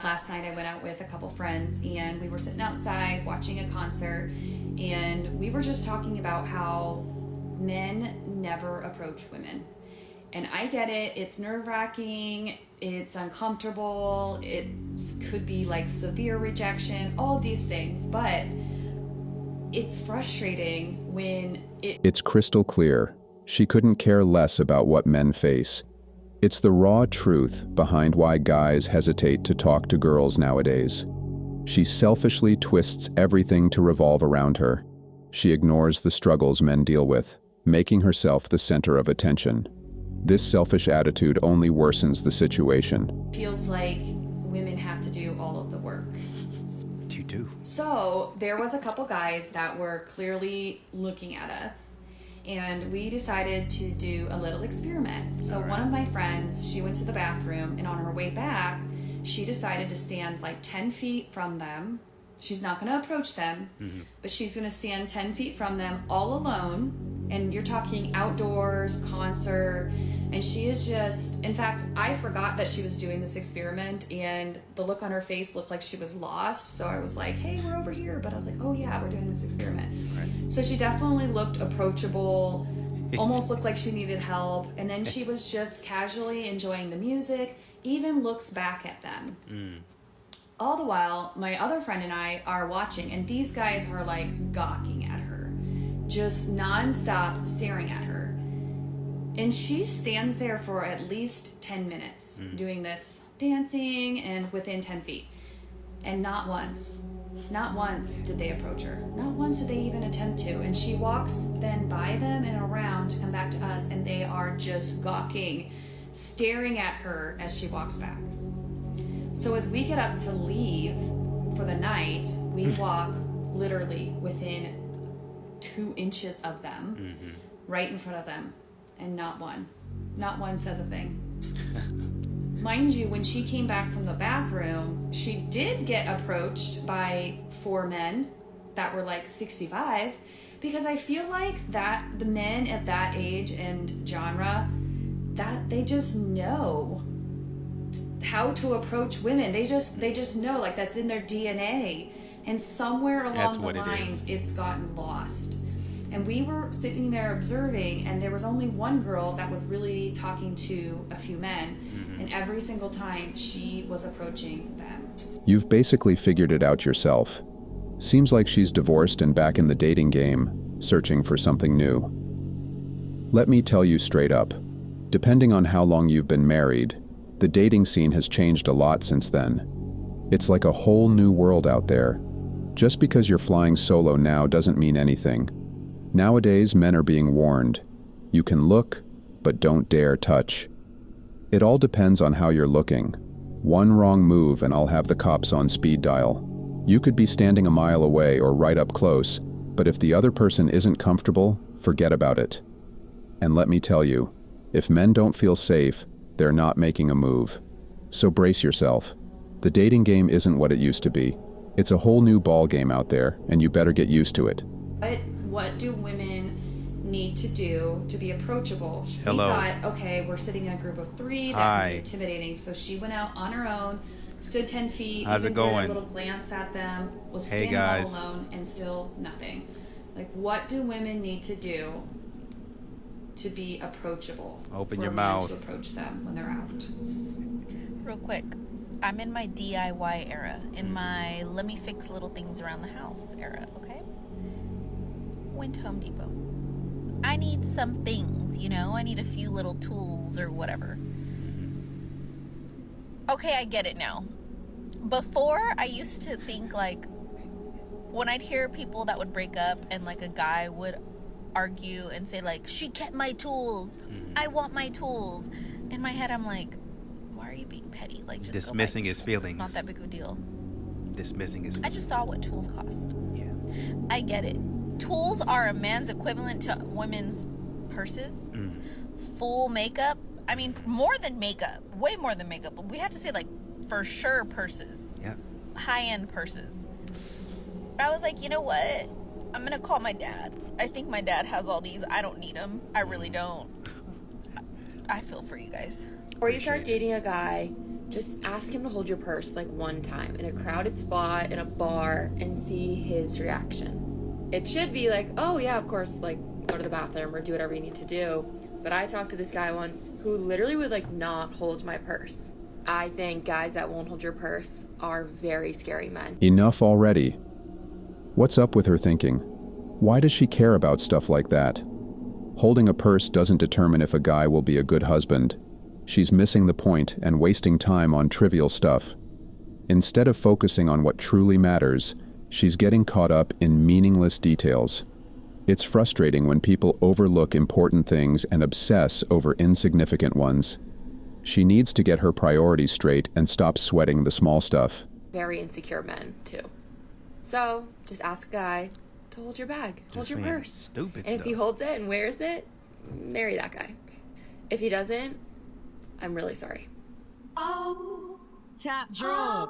Last night I went out with a couple friends and we were sitting outside watching a concert, and we were just talking about how men never approach women. And I get it, it's nerve-wracking, it's uncomfortable, it could be like severe rejection, all these things, but it's frustrating when It's crystal clear. She couldn't care less about what men face. It's the raw truth behind why guys hesitate to talk to girls nowadays. She selfishly twists everything to revolve around her. She ignores the struggles men deal with, making herself the center of attention. This selfish attitude only worsens the situation. feels like women have to do all of the work. You do. So there was a couple guys that were clearly looking at us, and we decided to do a little experiment. So one of my friends, she went to the bathroom, and on her way back, she decided to stand like 10 feet from them. She's not going to approach them, but she's going to stand 10 feet from them all alone. And you're talking outdoors, concert, and she is just, in fact, I forgot that she was doing this experiment, and the look on her face looked like she was lost. So I was like, hey, we're over here. But I was like, oh yeah, we're doing this experiment. Right. So she definitely looked approachable, almost looked like she needed help. And then she was just casually enjoying the music, even looks back at them. All the while, my other friend and I are watching, and these guys are like gawking at her, just nonstop staring at her. And she stands there for at least 10 minutes doing this, dancing, and within 10 feet. And not once did they approach her. Not once did they even attempt to. And she walks then by them and around to come back to us, and they are just gawking, staring at her as she walks back. So as we get up to leave for the night, we walk literally within 2 inches of them, right in front of them, and not one says a thing. Mind you, when she came back from the bathroom, she did get approached by 4 men that were like 65, because I feel like that the men at that age and genre, that they just know how to approach women. They just know, like, that's in their DNA, and somewhere along the lines it's gotten lost. And we were sitting there observing, and there was only one girl that was really talking to a few men, and every single time she was approaching them. You've basically figured it out yourself. Seems like she's divorced and back in the dating game, searching for something new. Let me tell you straight up, depending on how long you've been married, the dating scene has changed a lot since then. It's like a whole new world out there. Just because you're flying solo now doesn't mean anything. Nowadays, men are being warned. You can look, but don't dare touch. It all depends on how you're looking. One wrong move and I'll have the cops on speed dial. You could be standing a mile away or right up close, but if the other person isn't comfortable, forget about it. And let me tell you, if men don't feel safe, they're not making a move. So brace yourself. The dating game isn't what it used to be. It's a whole new ball game out there, and you better get used to it. What do women need to do to be approachable? Hello. We thought, okay, we're sitting in a group of 3, that can be intimidating. So she went out on her own, stood 10 feet, How's even it going? did a little glance at them, was Hey, standing guys. all alone, and still nothing. Like, what do women need to do to be approachable? Open for your men mouth. to approach them when they're out. Real quick, I'm in my DIY era, in my let me fix little things around the house era, okay? Went to Home Depot. I need some things, I need a few little tools or whatever. Okay, I get it now. Before, I used to think, like, when I'd hear people that would break up and, like, a guy would argue and say, like, she kept my tools, I want my tools. In my head, I'm like, why are you being petty? Like, just dismissing his feelings. It's not that big of a deal. Dismissing his I just saw what tools cost. Yeah. I get it. Tools are a man's equivalent to women's purses. Full makeup. I mean, more than makeup. Way more than makeup. But we have to say, like, for sure purses. Yeah. High-end purses. I was like, you know what? I'm going to call my dad. I think my dad has all these. I don't need them. I really don't. I feel for you guys. Or you start dating a guy Just ask him to hold your purse like one time in a crowded spot, in a bar, and see his reaction. It should be like, oh yeah, of course, like go to the bathroom or do whatever you need to do. But I talked to this guy once who literally would like not hold my purse. I think guys that won't hold your purse are very scary men. Enough already. What's up with her thinking? Why does she care about stuff like that? Holding a purse doesn't determine if a guy will be a good husband. She's missing the point and wasting time on trivial stuff. Instead of focusing on what truly matters, she's getting caught up in meaningless details. It's frustrating when people overlook important things and obsess over insignificant ones. She needs to get her priorities straight and stop sweating the small stuff. Very insecure men, too. So, just ask a guy to hold your bag, hold Just your saying purse. stupid And if he stuff. holds it and wears it, marry that guy. If he doesn't, I'm really sorry. Tap draw.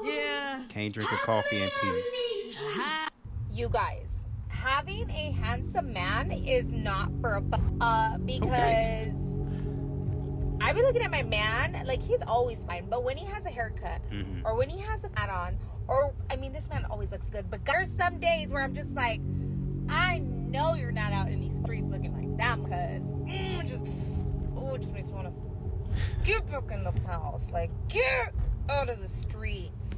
Yeah. Can't drink a coffee in peace. You guys, having a handsome man is not for a because Okay. I've been looking at my man, like he's always fine, but when he has a haircut or when he has a hat on, or I mean, this man always looks good, but there's some days where I'm just like, I know you're not out in these streets looking like that, because it just makes me want to get back in the house, like get out of the streets.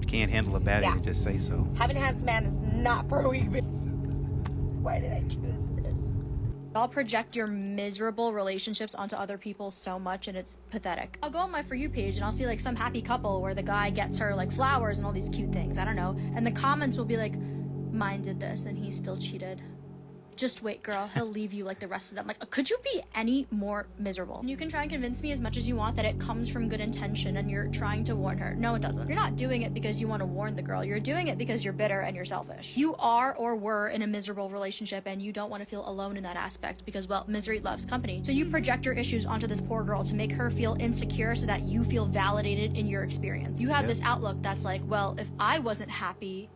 You can't handle a baddie, Yeah. to just say so. Having a handsome man is not for a weak bitch. Why did I choose this? Y'all project your miserable relationships onto other people so much, and it's pathetic. I'll go on my For You page and I'll see like some happy couple where the guy gets her like flowers and all these cute things, I don't know, and the comments will be like, mine did this and he still cheated. Just wait, girl, he'll leave you like the rest of them. Like, could you be any more miserable? You can try and convince me as much as you want that it comes from good intention and you're trying to warn her. No, it doesn't. You're not doing it because you want to warn the girl. You're doing it because you're bitter and you're selfish. You are or were in a miserable relationship and you don't want to feel alone in that aspect because, well, misery loves company. So you project your issues onto this poor girl to make her feel insecure so that you feel validated in your experience. You have this outlook that's like, well, if I wasn't happy,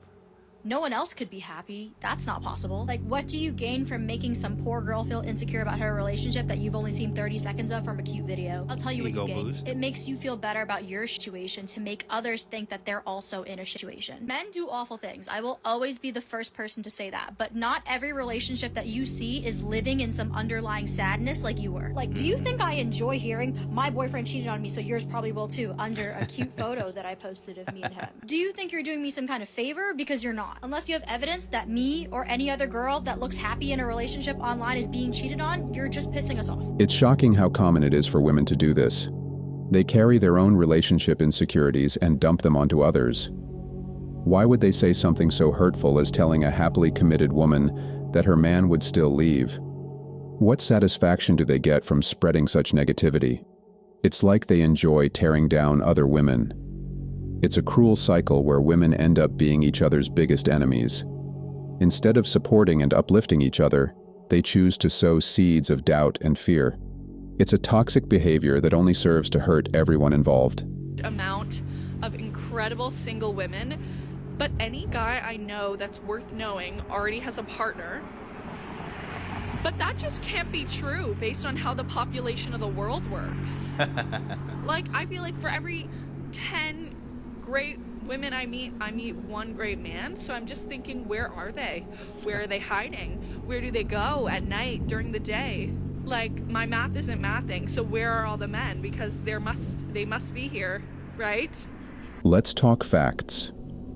no one else could be happy. That's not possible. Like, what do you gain from making some poor girl feel insecure about her relationship that you've only seen 30 seconds of from a cute video? I'll tell you what Ego you gain. boost. It makes you feel better about your situation to make others think that they're also in a situation. Men do awful things. I will always be the first person to say that. But not every relationship that you see is living in some underlying sadness like you were. Like, do you think I enjoy hearing my boyfriend cheated on me, so yours probably will too, under a cute photo that I posted of me and him? Do you think you're doing me some kind of favor? Because you're not. Unless you have evidence that me or any other girl that looks happy in a relationship online is being cheated on, you're just pissing us off. It's shocking how common it is for women to do this. They carry their own relationship insecurities and dump them onto others. Why would they say something so hurtful as telling a happily committed woman that her man would still leave? What satisfaction do they get from spreading such negativity? It's like they enjoy tearing down other women. It's a cruel cycle where women end up being each other's biggest enemies. Instead of supporting and uplifting each other, they choose to sow seeds of doubt and fear. It's a toxic behavior that only serves to hurt everyone involved. Amount of incredible single women, but any guy I know that's worth knowing already has a partner. But that just can't be true based on how the population of the world works. Like, I feel like for every 10 great women I meet one great man. So I'm just thinking, where are they? Where are they hiding? Where do they go at night, during the day? Like, my math isn't mathing, so where are all the men? Because they must be here, right? Let's talk facts.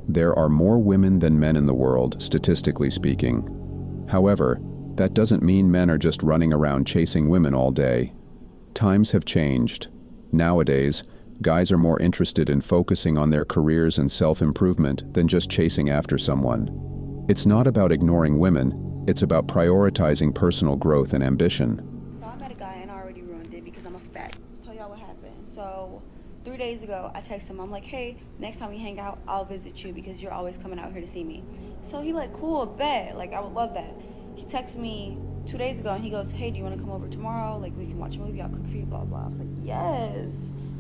There are more women than men in the world, statistically speaking. However, that doesn't mean men are just running around chasing women all day. Times have changed. Nowadays, guys are more interested in focusing on their careers and self-improvement than just chasing after someone. It's not about ignoring women, it's about prioritizing personal growth and ambition. So I met a guy and I already ruined it because I'm a fat. I'll tell y'all what happened. So 3 days ago, I texted him. I'm like, hey, next time we hang out, I'll visit you because you're always coming out here to see me. So he like, cool, bet. Like, I would love that. He texted me 2 days ago and he goes, hey, do you want to come over tomorrow? Like, we can watch a movie, I'll cook for you, blah, blah. I was like, yes.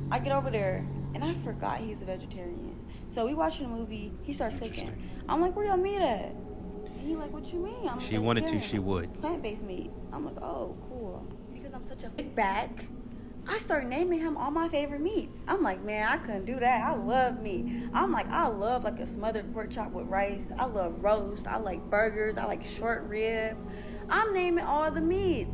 I get over there and I forgot he's a vegetarian. So we watching a movie, he starts cooking. I'm like, where y'all meet at? And he like, what you mean? I'm She wanted to, she would. Plant-based meat. I'm like, oh, cool. Because I'm such a big back, I start naming him all my favorite meats. I'm like, man, I couldn't do that. I love meat. I'm like, I love like a smothered pork chop with rice. I love roast. I like burgers. I like short rib. I'm naming all the meats.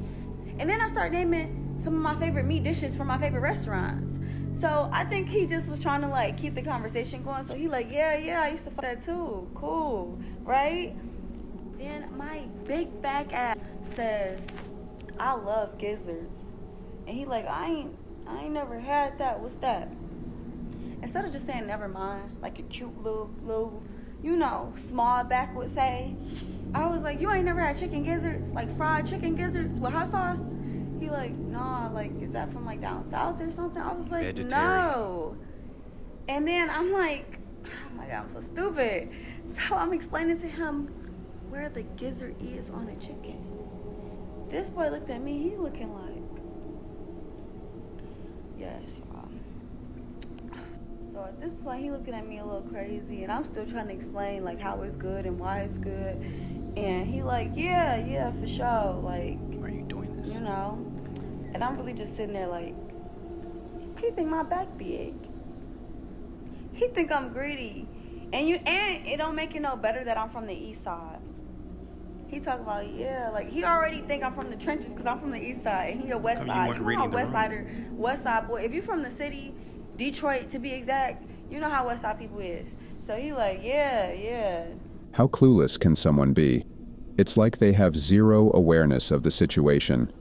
And then I start naming some of my favorite meat dishes from my favorite restaurants. So I think he just was trying to like keep the conversation going. So he like, yeah, I used to fuck that too. Cool, right? Then my big back ass says, I love gizzards. And he like, I ain't never had that. What's that? Instead of just saying never mind, like a cute little, you know, small back would say, I was like, you ain't never had chicken gizzards, like fried chicken gizzards with hot sauce? He like, nah, like, is that from like down south or something? I was like, Vegetarian. no. And then I'm like, oh my God, I'm so stupid. So I'm explaining to him where the gizzard is on a chicken. This boy looked at me, he looking like, yes, y'all. So at this point, he looking at me a little crazy, and I'm still trying to explain like how it's good and why it's good. And he like, yeah, for sure. Like, Why are you doing this? you know. And I'm really just sitting there like, he think my back big. He think I'm greedy. And it don't make it no better that I'm from the east side. He talk about, yeah, like he already think I'm from the trenches because I'm from the east side and he a west Come you side. weren't You know reading how the room. west side boy. If you from the city, Detroit to be exact, you know how west side people is. So he like, yeah. How clueless can someone be? It's like they have zero awareness of the situation.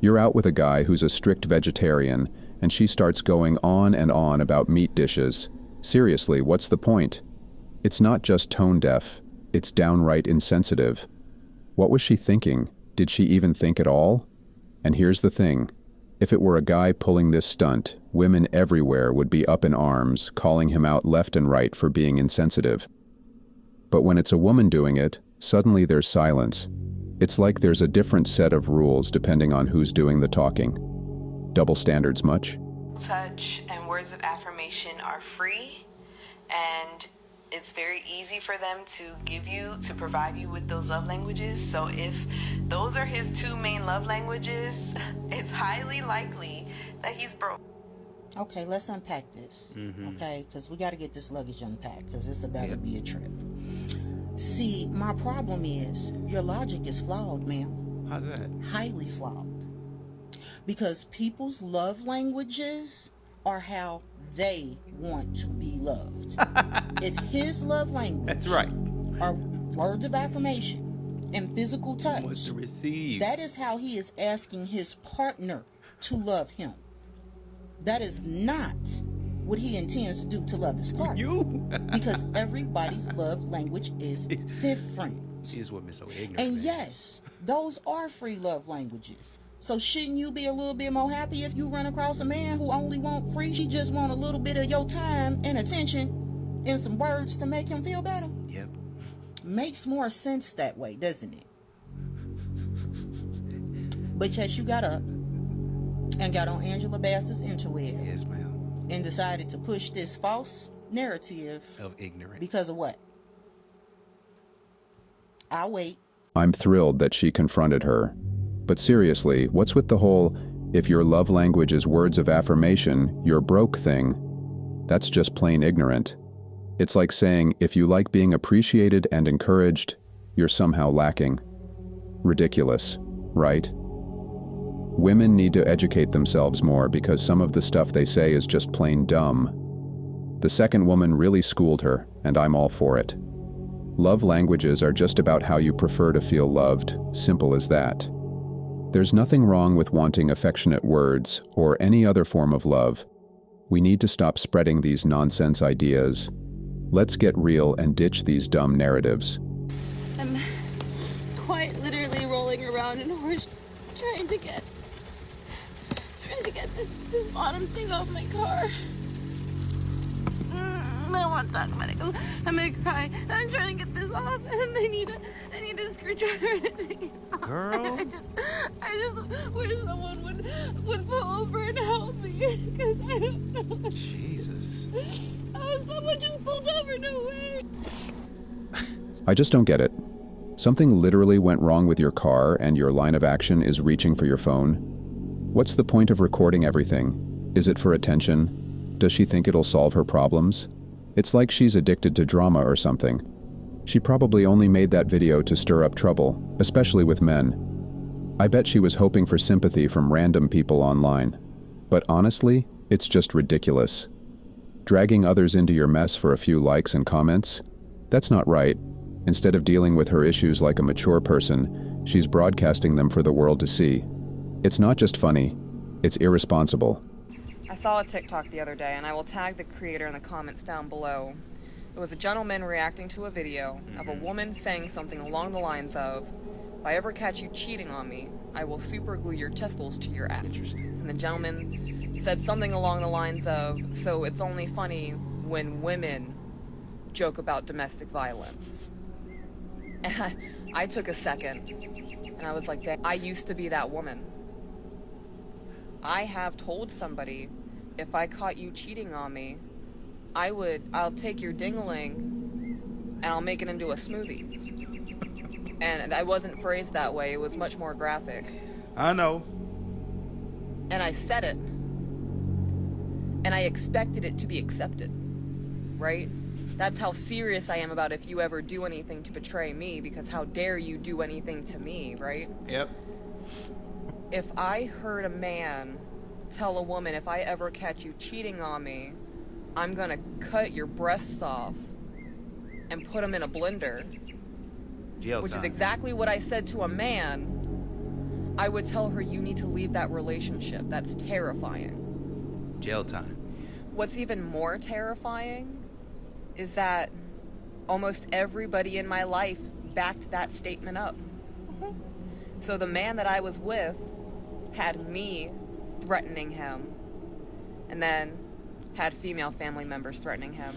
You're out with a guy who's a strict vegetarian, and she starts going on and on about meat dishes. Seriously, what's the point? It's not just tone deaf, it's downright insensitive. What was she thinking? Did she even think at all? And here's the thing. If it were a guy pulling this stunt, women everywhere would be up in arms, calling him out left and right for being insensitive. But when it's a woman doing it, suddenly there's silence. It's like there's a different set of rules depending on who's doing the talking. Double standards much? Touch and words of affirmation are free, and it's very easy for them to provide you with those love languages. So if those are his two main love languages, it's highly likely that he's broke. Okay, let's unpack this. Okay, because we got to get this luggage unpacked because it's about to be a trip. See, my problem is your logic is flawed, ma'am. How's that? Highly flawed. Because people's love languages are how they want to be loved. If his love language That's right. are words of affirmation and physical touch, Wants to receive. that is how he is asking his partner to love him. That is not what he intends to do to love his partner. You? Because everybody's love language is different. Is women so ignorant. And man. yes, those are free love languages. So shouldn't you be a little bit more happy if you run across a man who only want free? He just want a little bit of your time and attention and some words to make him feel better? Yep. Makes more sense that way, doesn't it? But yes, you got up and got on Angela Bassett's interweb Yes, ma'am. and decided to push this false narrative Of ignorance. because of what? I'll wait. I'm thrilled that she confronted her. But seriously, what's with the whole, if your love language is words of affirmation, you're broke thing? That's just plain ignorant. It's like saying, if you like being appreciated and encouraged, you're somehow lacking. Ridiculous, right? Women need to educate themselves more because some of the stuff they say is just plain dumb. The second woman really schooled her, and I'm all for it. Love languages are just about how you prefer to feel loved, simple as that. There's nothing wrong with wanting affectionate words or any other form of love. We need to stop spreading these nonsense ideas. Let's get real and ditch these dumb narratives. I'm quite literally rolling around in horse trying to get this bottom thing off my car. I don't want to talk about it. I'm gonna cry. I'm trying to get this off, and I need a screwdriver to take it off. Girl. I just wish someone would pull over and help me, because I don't know. Jesus. Oh, someone just pulled over. No way. I just don't get it. Something literally went wrong with your car and your line of action is reaching for your phone? What's the point of recording everything? Is it for attention? Does she think it'll solve her problems? It's like she's addicted to drama or something. She probably only made that video to stir up trouble, especially with men. I bet she was hoping for sympathy from random people online. But honestly, it's just ridiculous. Dragging others into your mess for a few likes and comments? That's not right. Instead of dealing with her issues like a mature person, she's broadcasting them for the world to see. It's not just funny, it's irresponsible. I saw a TikTok the other day, and I will tag the creator in the comments down below. It was a gentleman reacting to a video of a woman saying something along the lines of, "If I ever catch you cheating on me, I will super glue your testicles to your ass." And the gentleman said something along the lines of, "So it's only funny when women joke about domestic violence." And I took a second, and I was like, dang, I used to be that woman. I have told somebody, if I caught you cheating on me, I'll take your ding-a-ling and I'll make it into a smoothie. And I wasn't phrased that way, it was much more graphic. I know. And I said it. And I expected it to be accepted, right? That's how serious I am about if you ever do anything to betray me, because how dare you do anything to me, right? Yep. If I heard a man tell a woman, if I ever catch you cheating on me, I'm gonna cut your breasts off and put them in a blender, Jail which time. is exactly what I said to a man, I would tell her, you need to leave that relationship. That's terrifying. Jail time. What's even more terrifying is that almost everybody in my life backed that statement up. So the man that I was with had me threatening him, and then had female family members threatening him,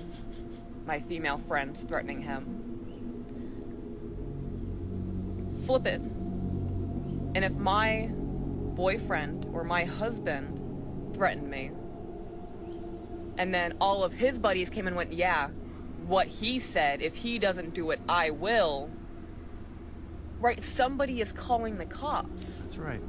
my female friends threatening him. Flip it. And if my boyfriend or my husband threatened me, and then all of his buddies came and went, yeah, what he said, if he doesn't do it, I will. Right, somebody is calling the cops. That's right.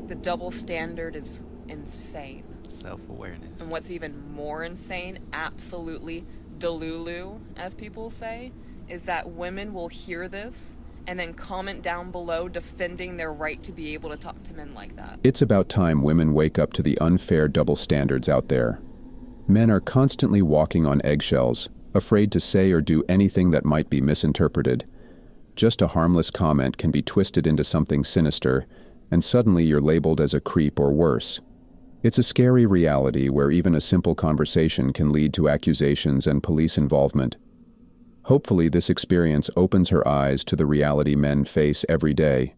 The double standard is insane. Self-awareness. And what's even more insane, absolutely delulu, as people say, is that women will hear this and then comment down below defending their right to be able to talk to men like that. It's about time women wake up to the unfair double standards out there. Men are constantly walking on eggshells, afraid to say or do anything that might be misinterpreted. Just a harmless comment can be twisted into something sinister, and suddenly you're labeled as a creep or worse. It's a scary reality where even a simple conversation can lead to accusations and police involvement. Hopefully this experience opens her eyes to the reality men face every day.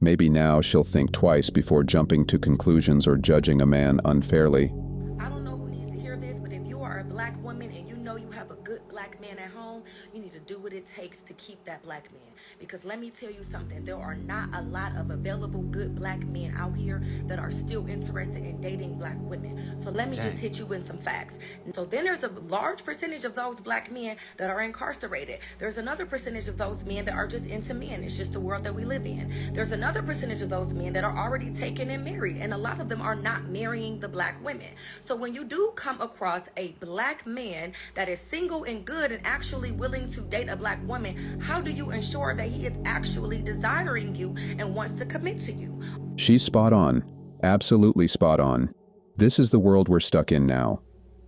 Maybe now she'll think twice before jumping to conclusions or judging a man unfairly. I don't know who needs to hear this, but if you are a black woman and you know you have a good black man at home, you need to do what it takes to keep that black man. Because let me tell you something, there are not a lot of available good black men out here that are still interested in dating black women. So let me just hit you with some facts. And so then there's a large percentage of those black men that are incarcerated. There's another percentage of those men that are just into men. It's just the world that we live in. There's another percentage of those men that are already taken and married, and a lot of them are not marrying the black women. So when you do come across a black man that is single and good and actually willing to date a black woman, how do you ensure that he is actually desiring you and wants to commit to you? She's spot on. Absolutely spot on. This is the world we're stuck in now.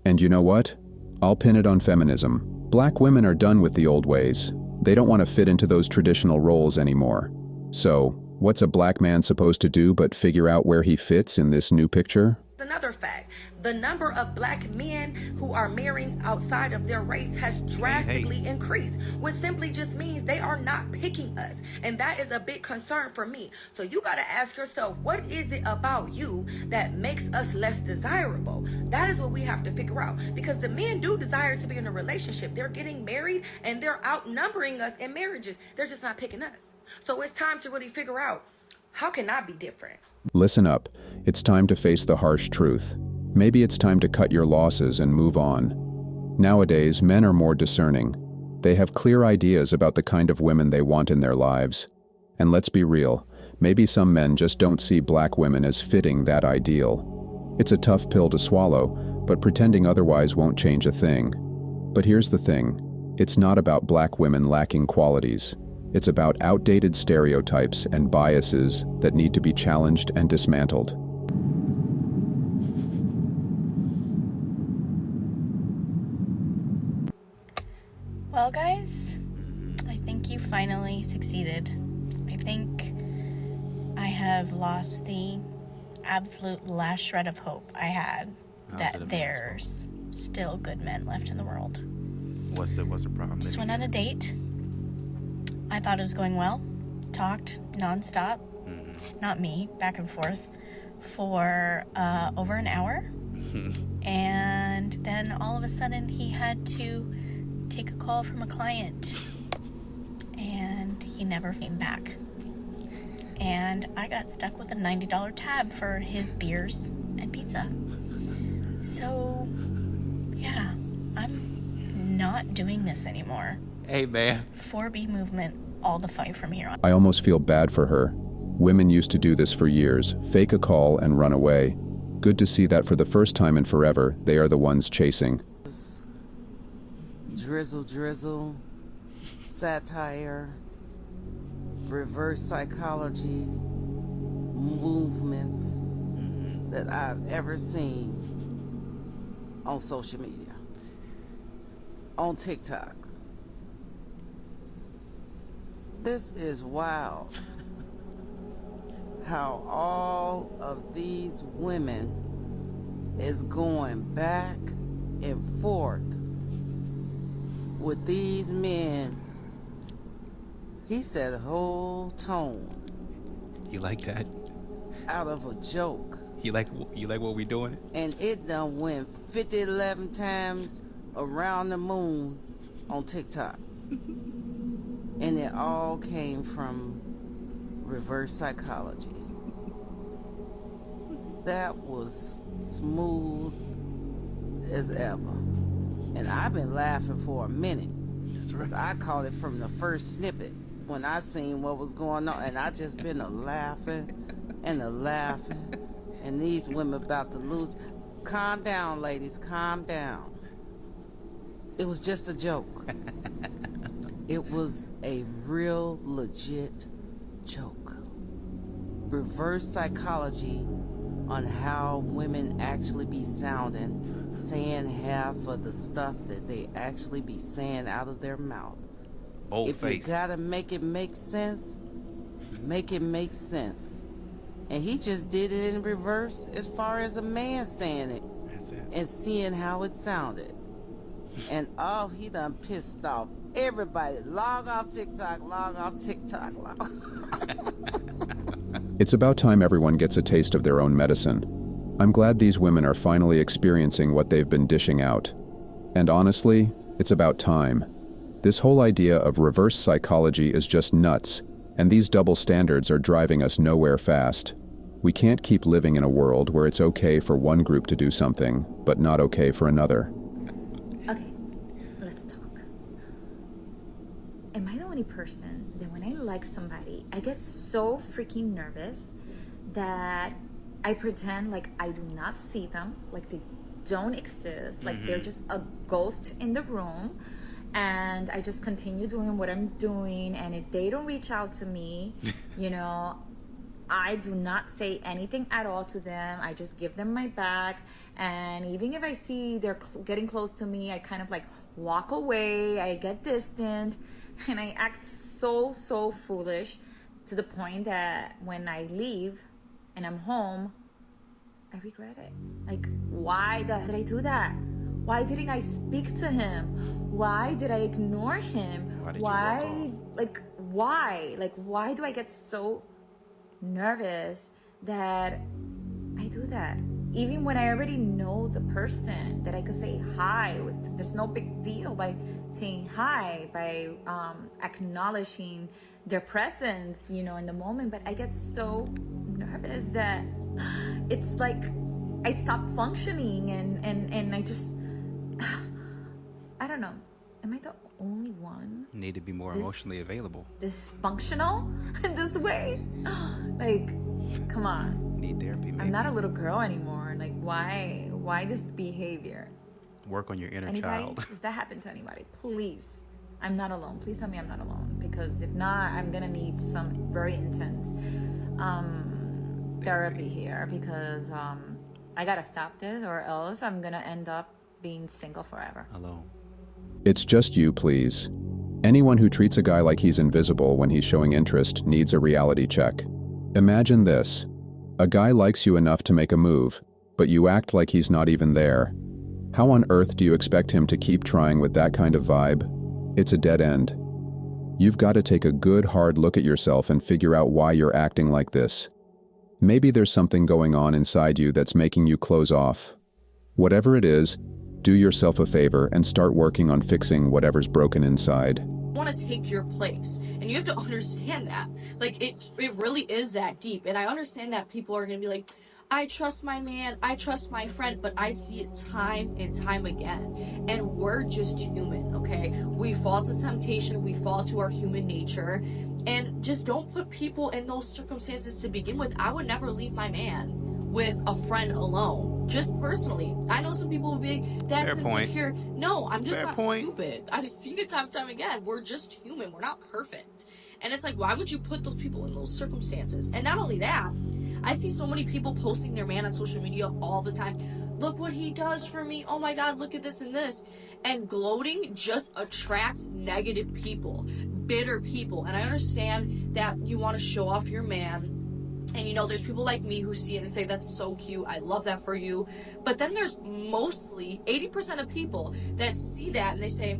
And you know what? I'll pin it on feminism. Black women are done with the old ways. They don't want to fit into those traditional roles anymore. So, what's a black man supposed to do but figure out where he fits in this new picture? Another fact, the number of black men who are marrying outside of their race has drastically increased, which simply just means they are not picking us. And that is a big concern for me. So you got to ask yourself, what is it about you that makes us less desirable? That is what we have to figure out, because the men do desire to be in a relationship. They're getting married and they're outnumbering us in marriages. They're just not picking us. So it's time to really figure out, how can I be different? Listen up. It's time to face the harsh truth. Maybe it's time to cut your losses and move on. Nowadays, men are more discerning. They have clear ideas about the kind of women they want in their lives. And let's be real, Maybe some men just don't see black women as fitting that ideal. It's a tough pill to swallow, but pretending otherwise won't change a thing. But here's the thing. It's not about black women lacking qualities. It's about outdated stereotypes and biases that need to be challenged and dismantled. Well, guys, I think you finally succeeded. I think I have lost the absolute last shred of hope I had that there's still good men left in the world. What's the problem? Just went on a date. I thought it was going well. Talked nonstop. Not me, back and forth for over an hour. And then all of a sudden he had to take a call from a client. And he never came back. And I got stuck with a $90 tab for his beers and pizza. So, yeah, I'm not doing this anymore. Hey, man. 4B movement, all the fight from here on. I almost feel bad for her. Women used to do this for years, fake a call and run away. Good to see that for the first time in forever, they are the ones chasing. Drizzle, satire, reverse psychology, movements that I've ever seen on social media, on TikTok. This is wild. How all of these women is going back and forth with these men. He said a whole tone. You like that? Out of a joke. You like what we doing? And it done went 11 times around the moon on TikTok. And it all came from reverse psychology. That was smooth as ever. And I've been laughing for a minute. That's right. Because I caught it from the first snippet when I seen what was going on. And I just been laughing and laughing. And these women about to lose. Calm down, ladies, calm down. It was just a joke. It was a real legit joke. Reverse psychology on how women actually be sounding, saying half of the stuff that they actually be saying out of their mouth. If you gotta make it make sense, make it make sense. And he just did it in reverse as far as a man saying it. That's it. And seeing how it sounded. And oh, he done pissed off everybody. Log off TikTok, log off TikTok, log off. It's about time everyone gets a taste of their own medicine. I'm glad these women are finally experiencing what they've been dishing out. And honestly, it's about time. This whole idea of reverse psychology is just nuts, and these double standards are driving us nowhere fast. We can't keep living in a world where it's okay for one group to do something, but not okay for another. Okay, let's talk. Am I the only person that when I like somebody, I get so freaking nervous that I pretend like I do not see them, like they don't exist, like they're just a ghost in the room, and I just continue doing what I'm doing, and if they don't reach out to me, you know, I do not say anything at all to them. I just give them my back, and even if I see they're getting close to me, I kind of like walk away, I get distant, and I act so foolish to the point that when I leave and I'm home, I regret it. Like, why the hell did I do that? Why didn't I speak to him? Why did I ignore him? Why do I get so nervous that I do that? Even when I already know the person, that I could say hi. There's no big deal by saying hi, by acknowledging their presence, you know, in the moment. But I get so nervous that it's like I stop functioning, and I just I don't know. only one Need to be more emotionally available. dysfunctional in this way? Like, come on. Need therapy, maybe. I'm not a little girl anymore. Like, why this behavior? Work on your inner Anybody? child. Does that happen to anybody? Please. I'm not alone. Please tell me I'm not alone. Because if not, I'm gonna need some very intense therapy here. Because I gotta stop this, or else I'm gonna end up being single forever. Alone. It's just you, please. Anyone who treats a guy like he's invisible when he's showing interest needs a reality check. Imagine this. A guy likes you enough to make a move, but you act like he's not even there. How on earth do you expect him to keep trying with that kind of vibe? It's a dead end. You've got to take a good hard look at yourself and figure out why you're acting like this. Maybe there's something going on inside you that's making you close off. Whatever it is, do yourself a favor and start working on fixing whatever's broken inside. Want to take your place, and you have to understand that. Like, it really is that deep. And I understand that people are gonna be like, I trust my man, I trust my friend, but I see it time and time again. And we're just human, okay? We fall to temptation, we fall to our human nature, and just don't put people in those circumstances to begin with. I would never leave my man with a friend alone. Just personally. I know some people will be like, that's Fair point. insecure. No, I'm just Fair not point. stupid. I've seen it time and time again. We're just human. We're not perfect. And it's like, why would you put those people in those circumstances? And not only that, I see so many people posting their man on social media all the time. Look what he does for me. Oh my God, look at this and this. And gloating just attracts negative people, bitter people. And I understand that you want to show off your man. And you know, there's people like me who see it and say, that's so cute, I love that for you. But then there's mostly 80% of people that see that and they say,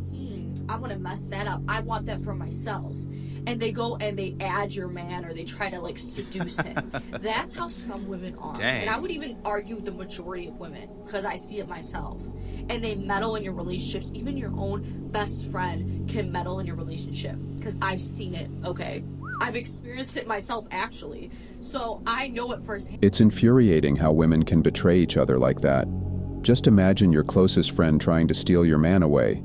I want to mess that up. I want that for myself. And they go and they add your man, or they try to like seduce him. That's how some women are. Dang. And I would even argue the majority of women, because I see it myself. And they meddle in your relationships. Even your own best friend can meddle in your relationship, because I've seen it, okay? I've experienced it myself, actually. So I know it firsthand. It's infuriating how women can betray each other like that. Just imagine your closest friend trying to steal your man away.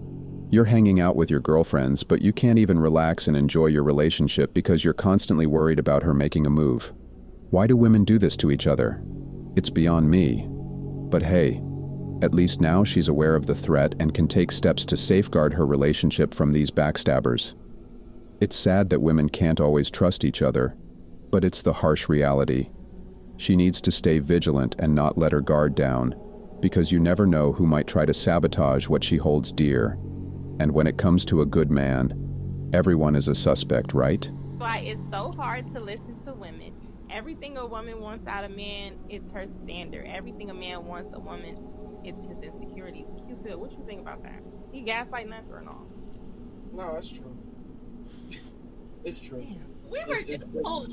You're hanging out with your girlfriends, but you can't even relax and enjoy your relationship because you're constantly worried about her making a move. Why do women do this to each other? It's beyond me. But hey, at least now she's aware of the threat and can take steps to safeguard her relationship from these backstabbers. It's sad that women can't always trust each other, but it's the harsh reality. She needs to stay vigilant and not let her guard down, because you never know who might try to sabotage what she holds dear. And when it comes to a good man, everyone is a suspect, right? Why it's so hard to listen to women. Everything a woman wants out of a man, it's her standard. Everything a man wants a woman, it's his insecurities. Cupid, what you think about that? He gaslighting us or not? No, that's true. It's true. We were just told.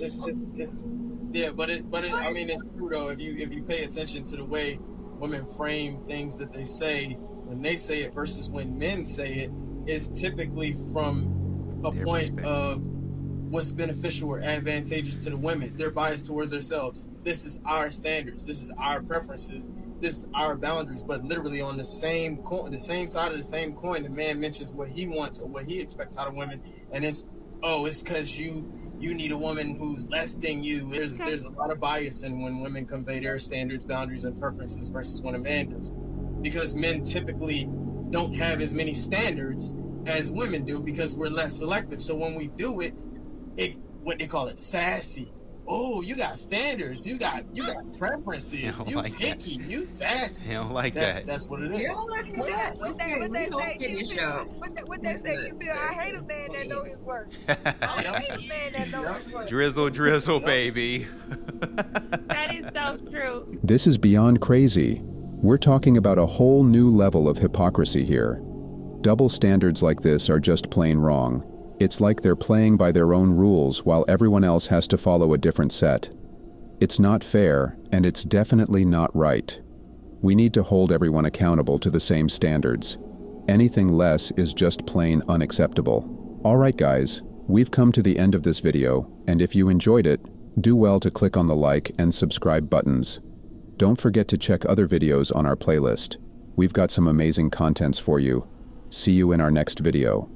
Yeah, but I mean, it's true though. If you pay attention to the way women frame things that they say when they say it versus when men say it, is typically from a point of what's beneficial or advantageous to the women. They're biased towards themselves. This is our standards. This is our preferences. This is our boundaries. But literally on the same coin, the same side of the same coin, the man mentions what he wants or what he expects out of women, and it's because you need a woman who's less than you. There's a lot of bias in when women convey their standards, boundaries, and preferences versus when a man does. Because men typically don't have as many standards as women do because we're less selective. So when we do it, what they call it, sassy. Oh, you got standards. You got preferences. You like picky. that. You sassy. He don't like that. That's what it is. You don't like that. What they say, you feel, I hate a man that know his work. I hate a man that knows his work. Drizzle, baby. That is so true. This is beyond crazy. We're talking about a whole new level of hypocrisy here. Double standards like this are just plain wrong. It's like they're playing by their own rules while everyone else has to follow a different set. It's not fair, and it's definitely not right. We need to hold everyone accountable to the same standards. Anything less is just plain unacceptable. Alright guys, we've come to the end of this video, and if you enjoyed it, do well to click on the like and subscribe buttons. Don't forget to check other videos on our playlist. We've got some amazing contents for you. See you in our next video.